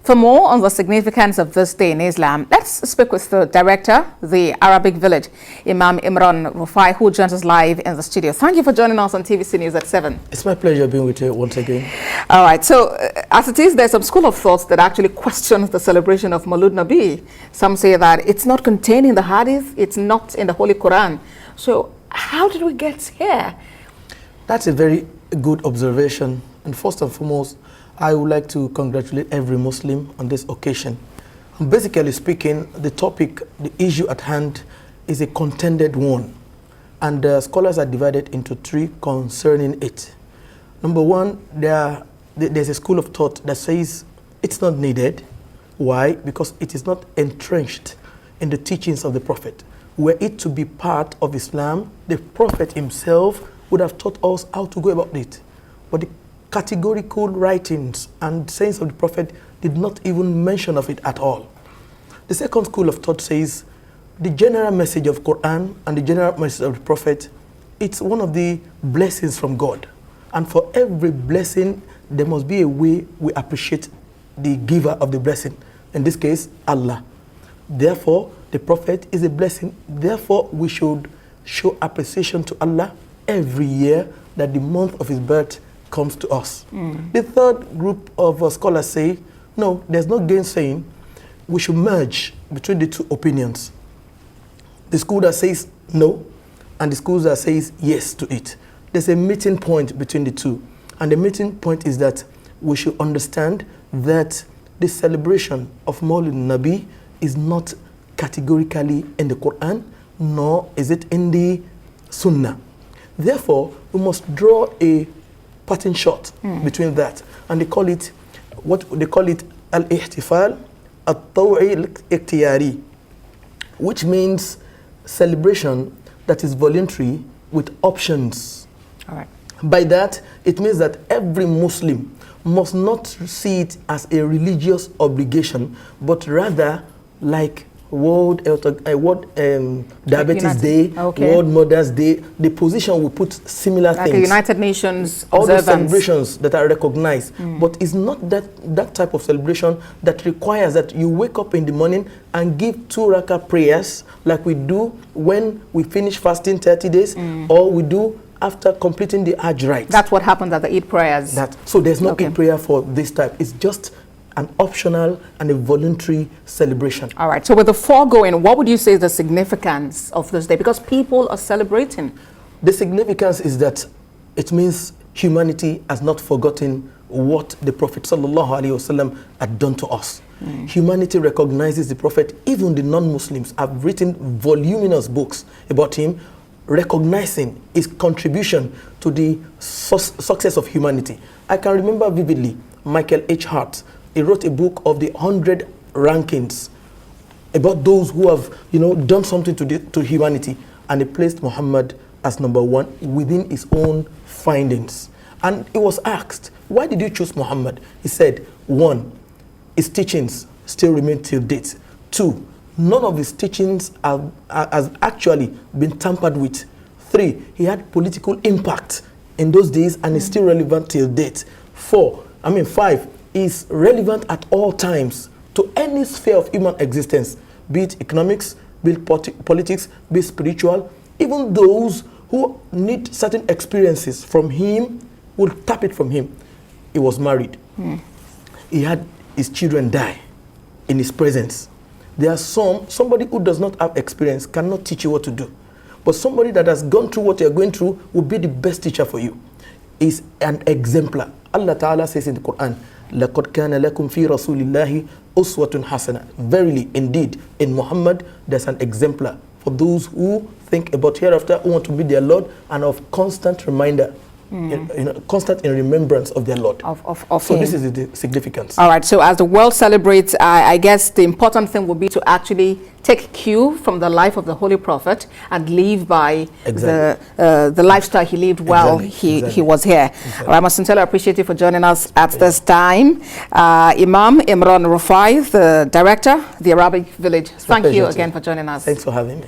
For more on the significance of this day in Islam, let's speak with the director, the Arabic Village, Imam Imran Rufa'I, who joins us live in the studio. Thank you for joining us on TVC News at 7. It's my pleasure being with you once again. All right, so as it is, there's some school of thoughts that actually questions the celebration of Maolud Nabiyy. Some say that it's not contained in the Hadith, it's not in the Holy Quran. So how did we get here? That's a very good observation. And first and foremost, I would like to congratulate every Muslim on this occasion. And basically speaking, the topic, the issue at hand is a contended one. And scholars are divided into three concerning it. Number one, there's a school of thought that says it's not needed. Why? Because it is not entrenched in the teachings of the Prophet. Were it to be part of Islam, the Prophet himself would have taught us how to go about it. But the categorical writings and sayings of the Prophet did not even mention of it at all. The second school of thought says the general message of Quran and the general message of the Prophet, it's one of the blessings from God. And for every blessing, there must be a way we appreciate the giver of the blessing. In this case, Allah. Therefore, the Prophet is a blessing. Therefore, we should show appreciation to Allah every year that the month of his birth comes to us. The third group of scholars say, no, there's no gainsaying. We should merge between the two opinions. The school that says no, and the school that says yes to it. There's a meeting point between the two. And the meeting point is that we should understand that the celebration of Maolud Nabiyy is not categorically in the Quran, nor is it in the Sunnah. Therefore, we must draw a pattern shot between that, and they call it al-ihtifal al-taw'i al-ikhtiyari, which means celebration that is voluntary with options. All right. By that, it means that every Muslim must not see it as a religious obligation, but rather like World Diabetes Day, World Mother's Day, the position will put similar like things. Like a United Nations all observance. the celebrations that are recognized. But it's not that type of celebration that requires that you wake up in the morning and give 2 rakah prayers like we do when we finish fasting 30 days, or we do after completing the Hajj rite. That's what happens at the Eid prayers. So there's no Eid prayer for this type. It's just an optional and a voluntary celebration. All right, so with the foregoing, what would you say is the significance of this day? Because people are celebrating. The significance is that it means humanity has not forgotten what the Prophet ﷺ had done to us. Humanity recognizes the Prophet. Even the non-Muslims have written voluminous books about him, recognizing his contribution to the success of humanity. I can remember vividly Michael H. Hart. He wrote a book of the 100 rankings about those who have, done something to humanity, and he placed Muhammad as number 1 within his own findings. And he was asked, why did you choose Muhammad? He said, 1, his teachings still remain till date. 2, none of his teachings has actually been tampered with. 3, he had political impact in those days and is still relevant till date. 5, is relevant at all times to any sphere of human existence, be it economics, be it politics, be it spiritual. Even those who need certain experiences from him will tap it from him. He was married. He had his children die in his presence. There are somebody who does not have experience cannot teach you what to do. But somebody that has gone through what you're going through will be the best teacher for you. Is an exemplar. Allah Ta'ala says in the Quran, لَقَدْ كَانَ لَكُمْ فِي رَسُولِ اللَّهِ أُسْوَةٌ حَسَنَةٌ. Verily, indeed, in Muhammad, there's an exemplar for those who think about hereafter, who want to be their Lord, and of constant reminder, constant in remembrance of their Lord. So this is the significance. All right, so as the world celebrates, I guess the important thing would be to actually take cue from the life of the Holy Prophet and live by the lifestyle he lived while he was here. Well, I must sincerely appreciate you for joining us at this time. Imam Imran Rufa'I, the director, the Arabic Village. Thank you again for joining us. Thanks for having me.